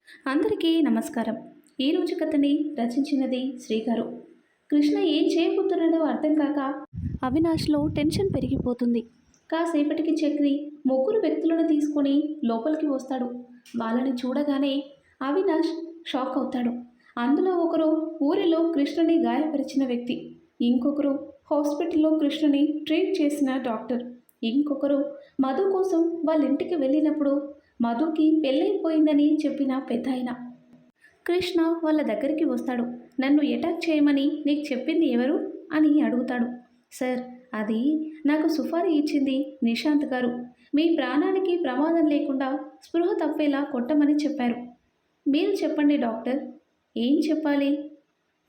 అందరికీ నమస్కారం. ఈరోజు కథని రచించినది శ్రీగారు. కృష్ణ ఏం చేయబోతున్నాడో అర్థం కాక అవినాష్లో టెన్షన్ పెరిగిపోతుంది. కాసేపటికి చక్రి ముగ్గురు వ్యక్తులను తీసుకొని లోపలికి వస్తాడు. వాళ్ళని చూడగానే అవినాష్ షాక్ అవుతాడు. అందులో ఒకరు ఊరిలో కృష్ణని గాయపరిచిన వ్యక్తి, ఇంకొకరు హాస్పిటల్లో కృష్ణని ట్రీట్ చేసిన డాక్టర్, ఇంకొకరు మధు కోసం వాళ్ళ ఇంటికి వెళ్ళినప్పుడు మధుకి పెళ్ళైపోయిందని చెప్పిన పెద్దాయన. కృష్ణ వాళ్ళ దగ్గరికి వస్తాడు. నన్ను అటాక్ చేయమని నీకు చెప్పింది ఎవరు అని అడుగుతాడు. సార్, అది నాకు సుఫారీ ఇచ్చింది నిశాంత్ గారు. మీ ప్రాణానికి ప్రమాదం లేకుండా స్పృహ తప్పేలా కొట్టమని చెప్పారు. మీరు చెప్పండి డాక్టర్, ఏం చెప్పాలి?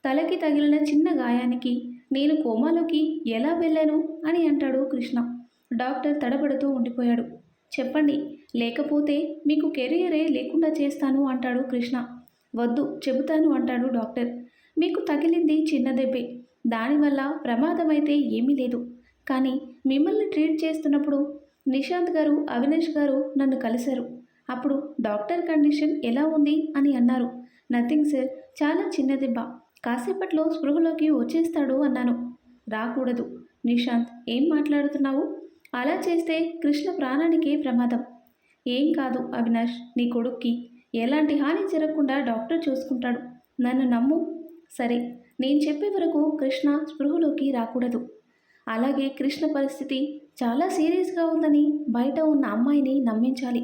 తలకి తగిలిన చిన్న గాయానికి నేను కోమాలోకి ఎలా వెళ్ళాను అని అంటాడు కృష్ణ. డాక్టర్ తడబడుతూ ఉండిపోయాడు. చెప్పండి, లేకపోతే మీకు కెరియరే లేకుండా చేస్తాను అంటాడు కృష్ణ. వద్దు, చెబుతాను అంటాడు డాక్టర్. మీకు తగిలింది చిన్న దెబ్బే, దానివల్ల ప్రమాదమైతే ఏమీ లేదు. కానీ మిమ్మల్ని ట్రీట్ చేస్తున్నప్పుడు నిశాంత్ గారు, అవినాష్ గారు నన్ను కలిశారు. అప్పుడు డాక్టర్ కండిషన్ ఎలా ఉంది అని అన్నారు. నథింగ్ సార్, చాలా చిన్న దెబ్బ, కాసేపట్లో స్పృహలోకి వచ్చేస్తాడు అన్నాను. రాకూడదు. నిశాంత్, ఏం మాట్లాడుతున్నావు? అలా చేస్తే కృష్ణ ప్రాణానికే ప్రమాదం. ఏం కాదు అవినాష్, నీ కొడుక్కి ఎలాంటి హాని జరగకుండా డాక్టర్ చూసుకుంటాడు. నన్ను నమ్ము. సరే, నేను చెప్పే వరకు కృష్ణ స్పృహలోకి రాకూడదు. అలాగే కృష్ణ పరిస్థితి చాలా సీరియస్గా ఉందని బయట ఉన్న అమ్మాయిని నమ్మించాలి.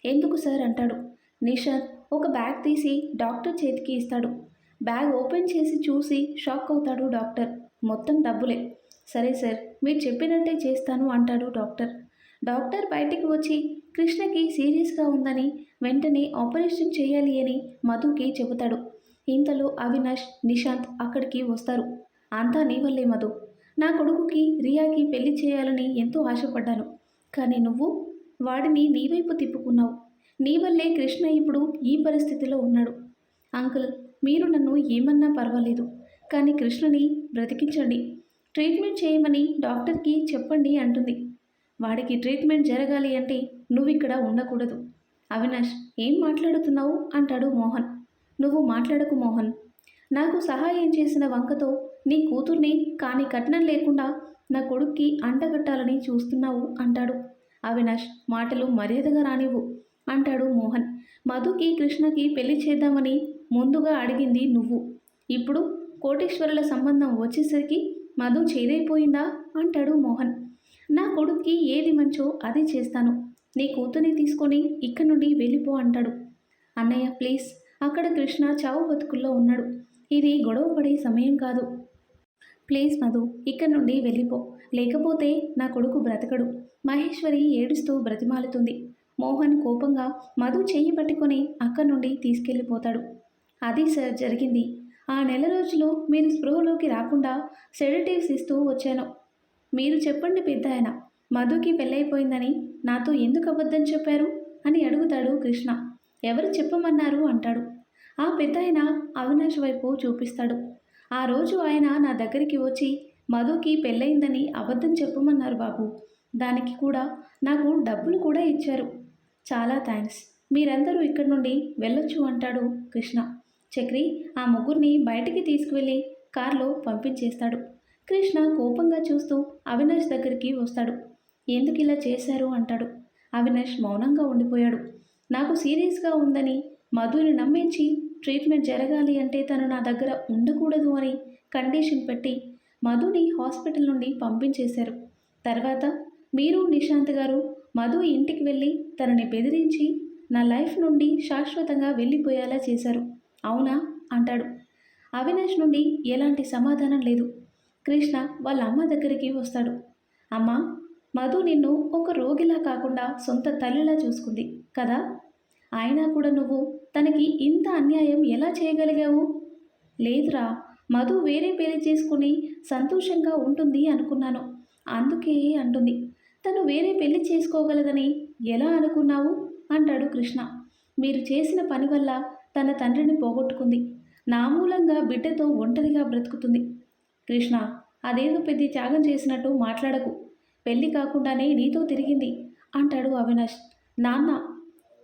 ఎందుకు సార్ అంటాడు. నిషాద్ ఒక బ్యాగ్ తీసి డాక్టర్ చేతికి ఇస్తాడు. బ్యాగ్ ఓపెన్ చేసి చూసి షాక్ అవుతాడు డాక్టర్. మొత్తం డబ్బులే. సరే సార్, మీరు చెప్పినట్టే చేస్తాను అంటాడు డాక్టర్. డాక్టర్ బయటికి వచ్చి కృష్ణకి సీరియస్గా ఉందని వెంటనే ఆపరేషన్ చేయాలి అని మధుకి చెబుతాడు. ఇంతలో అవినాష్, నిశాంత్ అక్కడికి వస్తారు. అంతా నీ వల్లే మధు. నా కొడుకుకి రియాకి పెళ్లి చేయాలని ఎంతో ఆశపడ్డాను. కానీ నువ్వు వాడిని నీ వైపు తిప్పుకున్నావు. నీ వల్లే కృష్ణ ఇప్పుడు ఈ పరిస్థితిలో ఉన్నాడు. అంకుల్, మీరు నన్ను ఏమన్నా పర్వాలేదు, కానీ కృష్ణని బ్రతికించండి, ట్రీట్మెంట్ చేయమని డాక్టర్కి చెప్పండి అంటుంది. వాడికి ట్రీట్మెంట్ జరగాలి అంటే నువ్విక్కడ ఉండకూడదు. అవినాష్, ఏం మాట్లాడుతున్నావు అంటాడు మోహన్. నువ్వు మాట్లాడకు మోహన్. నాకు సహాయం చేసిన వంకతో నీ కూతుర్ని కాని కట్నం లేకుండా నా కొడుక్కి అంటగట్టాలని చూస్తున్నావు అంటాడు. అవినాష్, మాటలు మర్యాదగా రానివ్వు అంటాడు మోహన్. మధుకి కృష్ణకి పెళ్లి చేద్దామని ముందుగా అడిగింది నువ్వు. ఇప్పుడు కోటేశ్వరుల సంబంధం వచ్చేసరికి మధు చేదైపోయిందా అంటాడు మోహన్. నా కొడుక్కి ఏది మంచో అది చేస్తాను. నీ కూతుర్ని తీసుకొని ఇక్కడి నుండి వెళ్ళిపో అంటాడు. అన్నయ్య ప్లీజ్, అక్కడ కృష్ణ చావు బతుకుల్లో ఉన్నాడు. ఇది గొడవ పడే సమయం కాదు. ప్లీజ్ మధు, ఇక్కడి నుండి వెళ్ళిపో, లేకపోతే నా కొడుకు బ్రతకడు. మహేశ్వరి ఏడుస్తూ బ్రతిమాలుతుంది. మోహన్ కోపంగా మధు చెయ్యి పట్టుకొని అక్కడి నుండి తీసుకెళ్ళిపోతాడు. అది సార్ జరిగింది. ఆ నెల రోజులు మీరు స్పృహలోకి రాకుండా సెడేటివ్స్ ఇస్తూ వచ్చాను. మీరు చెప్పండి పెద్దాయన, మధుకి పెళ్ళైపోయిందని నాతో ఎందుకు అబద్ధం చెప్పారు అని అడుగుతాడు కృష్ణ. ఎవరు చెప్పమన్నారు అంటాడు. ఆ పెద్దాయన అవినాష్ వైపు చూపిస్తాడు. ఆ రోజు ఆయన నా దగ్గరికి వచ్చి మధుకి పెళ్ళయిందని అబద్ధం చెప్పమన్నారు బాబు. దానికి కూడా నాకు డబ్బులు కూడా ఇచ్చారు. చాలా థ్యాంక్స్. మీరందరూ ఇక్కడి నుండి వెళ్ళొచ్చు అంటాడు కృష్ణ. చక్రి ఆ ముగ్గురిని బయటికి తీసుకువెళ్ళి కారులో పంపించేస్తాడు. కృష్ణ కోపంగా చూస్తూ అవినాష్ దగ్గరికి వస్తాడు. ఎందుకు ఇలా చేశారు అంటాడు. అవినాష్ మౌనంగా ఉండిపోయాడు. నాకు సీరియస్గా ఉందని మధుని నమ్మించి ట్రీట్మెంట్ జరగాలి అంటే తను నా దగ్గర ఉండకూడదు అని కండిషన్ పెట్టి మధుని హాస్పిటల్ నుండి పంపించేశారు. తర్వాత మీరు నిశాంత్ గారు మధు ఇంటికి వెళ్ళి తనని బెదిరించి నా లైఫ్ నుండి శాశ్వతంగా వెళ్ళిపోయేలా చేశారు, అవునా అంటాడు. అవినాష్ నుండి ఎలాంటి సమాధానం లేదు. కృష్ణ వాళ్ళ అమ్మ దగ్గరికి వస్తాడు. అమ్మ, మధు నిన్ను ఒక రోగిలా కాకుండా సొంత తల్లిలా చూసుకుంది కదా. అయినా కూడా నువ్వు తనకి ఇంత అన్యాయం ఎలా చేయగలిగావు? లేదురా, మధు వేరే పెళ్లి చేసుకుని సంతోషంగా ఉంటుంది అనుకున్నాను, అందుకే అంటుంది. తను వేరే పెళ్లి చేసుకోగలదని ఎలా అనుకున్నావు అంటాడు కృష్ణ. మీరు చేసిన పని వల్ల తన తండ్రిని పోగొట్టుకుంది, నా మూలంగా బిడ్డతో ఒంటరిగా బ్రతుకుతుంది. కృష్ణ, అదేదో పెద్ద త్యాగం చేసినట్టు మాట్లాడకు. పెళ్లి కాకుండానే నీతో తిరిగింది అంటాడు అవినాష్. నాన్న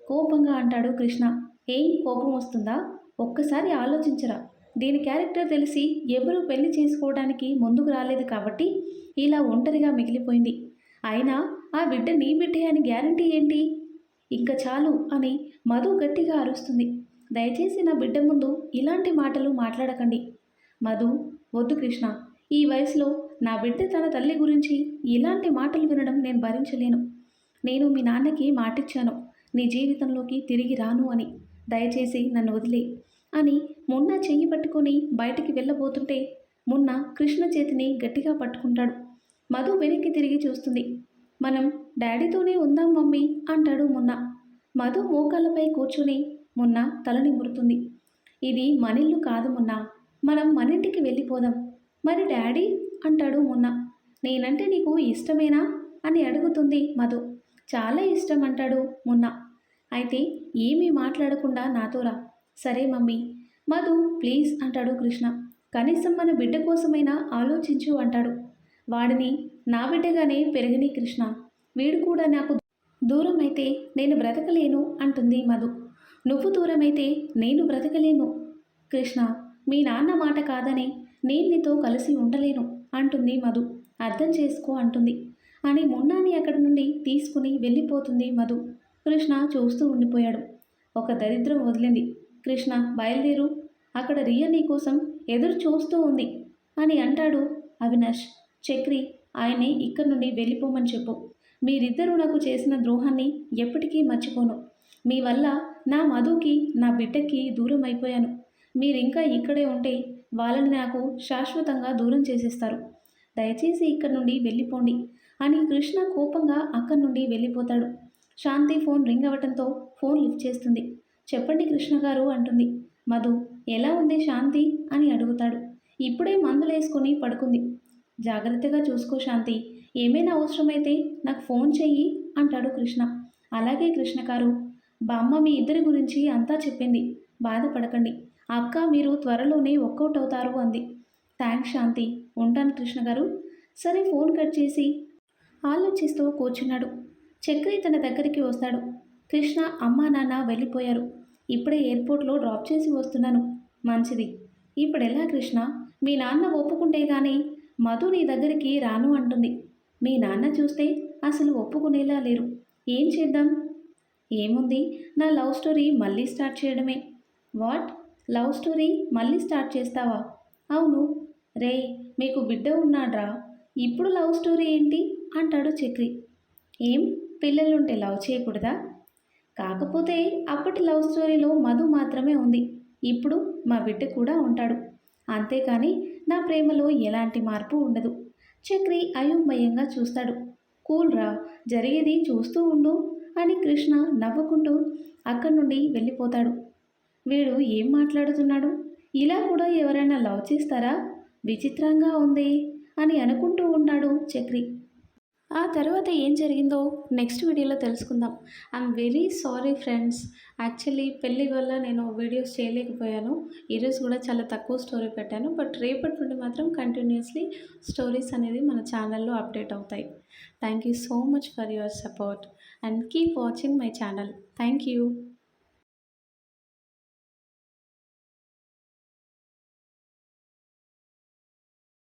కోపంగా అంటాడు కృష్ణ. ఏం కోపం వస్తుందా? ఒక్కసారి ఆలోచించరా? దీని క్యారెక్టర్ తెలిసి ఎవరూ పెళ్లి చేసుకోవడానికి ముందుకు రాలేదు కాబట్టి ఇలా ఒంటరిగా మిగిలిపోయింది. అయినా ఆ బిడ్డ నీ బిడ్డే అని గ్యారంటీ ఏంటి? ఇంక చాలు అని మధు గట్టిగా అరుస్తుంది. దయచేసి నా బిడ్డ ముందు ఇలాంటి మాటలు మాట్లాడకండి. మధు, వద్దు కృష్ణ. ఈ వయసులో నా బిడ్డ తన తల్లి గురించి ఇలాంటి మాటలు వినడం నేను భరించలేను. నేను మీ నాన్నకి మాటిచ్చాను, నీ జీవితంలోకి తిరిగి రాను అని. దయచేసి నన్ను వదిలే అని మున్న చెయ్యి పట్టుకొని బయటికి వెళ్ళబోతుంటే మున్న కృష్ణ చేతిని గట్టిగా పట్టుకుంటాడు. మధు వెనక్కి తిరిగి చూస్తుంది. మనం డాడీతోనే ఉందాం మమ్మీ అంటాడు మున్న. మధు మోకాళ్ళపై కూర్చుని మున్న తల నిమురుతుంది. ఇది మనిల్లు కాదు మున్న, మనం మనింటికి వెళ్ళిపోదాం. మరి డాడీ అంటాడు మున్న. నేనంటే నీకు ఇష్టమేనా అని అడుగుతుంది మధు. చాలా ఇష్టం అంటాడు మున్న. అయితే ఏమీ మాట్లాడకుండా నాతో రా. సరే మమ్మీ. మధు ప్లీజ్ అంటాడు కృష్ణ. కనీసం మన బిడ్డ కోసమైనా ఆలోచించు అంటాడు. వాడిని నా బిడ్డగానే పెరిగిని కృష్ణ. వీడు కూడా నాకు దూరం అయితే నేను బ్రతకలేను అంటుంది మధు. నువ్వు దూరమైతే నేను బ్రతకలేను కృష్ణ. మీ నాన్న మాట కాదని నేను నీతో కలిసి ఉండలేను అంటుంది మధు. అర్థం చేసుకో అంటుంది. అని మున్నాని అక్కడి నుండి తీసుకుని వెళ్ళిపోతుంది మధు. కృష్ణ చూస్తూ ఉండిపోయాడు. ఒక దరిద్రం వదిలింది. కృష్ణ బయలుదేరు, అక్కడ రియ నీ కోసం ఎదురు చూస్తూ ఉంది అని అంటాడు అవినాష్. చక్రి, ఆయన్ని ఇక్కడి నుండి వెళ్ళిపోమని చెప్పు. మీరిద్దరూ నాకు చేసిన ద్రోహాన్ని ఎప్పటికీ మర్చిపోను. మీ వల్ల నా మధుకి నా బిడ్డకి దూరం అయిపోయాను. మీరింకా ఇక్కడే ఉంటే వాళ్ళని నాకు శాశ్వతంగా దూరం చేసేస్తారు. దయచేసి ఇక్కడి నుండి వెళ్ళిపోండి అని కృష్ణ కోపంగా అక్కడి నుండి వెళ్ళిపోతాడు. శాంతి ఫోన్ రింగ్ అవ్వటంతో ఫోన్ లిఫ్ట్ చేస్తుంది. చెప్పండి కృష్ణ గారు అంటుంది. మధు, ఎలా ఉంది శాంతి అని అడుగుతాడు. ఇప్పుడే మందులేసుకొని పడుకుంది. జాగ్రత్తగా చూసుకో శాంతి. ఏమైనా అవసరమైతే నాకు ఫోన్ చెయ్యి అంటాడు కృష్ణ. అలాగే కృష్ణ గారు. బామ్మ మీ ఇద్దరి గురించి అంతా చెప్పింది. బాధపడకండి. అక్క మీరు త్వరలోనే వర్కౌట్ అవుతారు అంది. థ్యాంక్స్ శాంతి. ఉంటాను కృష్ణ గారు. సరే ఫోన్ కట్ చేసి ఆలోచిస్తూ కూర్చున్నాడు. చక్రి తన దగ్గరికి వస్తాడు. కృష్ణ అమ్మా నాన్న వెళ్ళిపోయారు. ఇప్పుడే ఎయిర్పోర్ట్లో డ్రాప్ చేసి వస్తున్నాను. మంచిది. ఇప్పుడెలా కృష్ణ? మీ నాన్న ఒప్పుకుంటే కానీ మధు నీ దగ్గరికి రాను అంటుంది. మీ నాన్న చూస్తే అసలు ఒప్పుకునేలా లేరు. ఏం చేద్దాం? ఏముంది, నా లవ్ స్టోరీ మళ్ళీ స్టార్ట్ చేయడమే. వాట్? లవ్ స్టోరీ మళ్ళీ స్టార్ట్ చేస్తావా? అవును. రే, మీకు బిడ్డ ఉన్నాడ్రా, ఇప్పుడు లవ్ స్టోరీ ఏంటి అంటాడు చక్రి. ఏం, పిల్లలుంటే లవ్ చేయకూడదా? కాకపోతే అప్పటి లవ్ స్టోరీలో మధు మాత్రమే ఉంది. ఇప్పుడు మా బిడ్డ కూడా ఉంటాడు. అంతేకాని నా ప్రేమలో ఎలాంటి మార్పు ఉండదు. చక్రి అయోమయంగా చూస్తాడు. కూల్ రా, జరిగేది చూస్తూ ఉండు అని కృష్ణ నవ్వుకుంటూ అక్కడి నుండి వెళ్ళిపోతాడు. వీడు ఏం మాట్లాడుతున్నాడు? ఇలా కూడా ఎవరైనా లవ్ చేస్తారా? విచిత్రంగా ఉంది అని అనుకుంటూ ఉన్నాడు చక్రి. ఆ తర్వాత ఏం జరిగిందో నెక్స్ట్ వీడియోలో తెలుసుకుందాం. I'm very sorry friends. Actually పెళ్ళి వల్ల నేను వీడియోస్ చేయలేకపోయాను. ఈరోజు కూడా చాలా తక్కువ స్టోరీ పెట్టాను. బట్ రేపటి నుండి మాత్రం కంటిన్యూస్లీ స్టోరీస్ అనేది మన ఛానల్లో అప్డేట్ అవుతాయి. Thank you so much for your support and keep watching my channel. Thank you.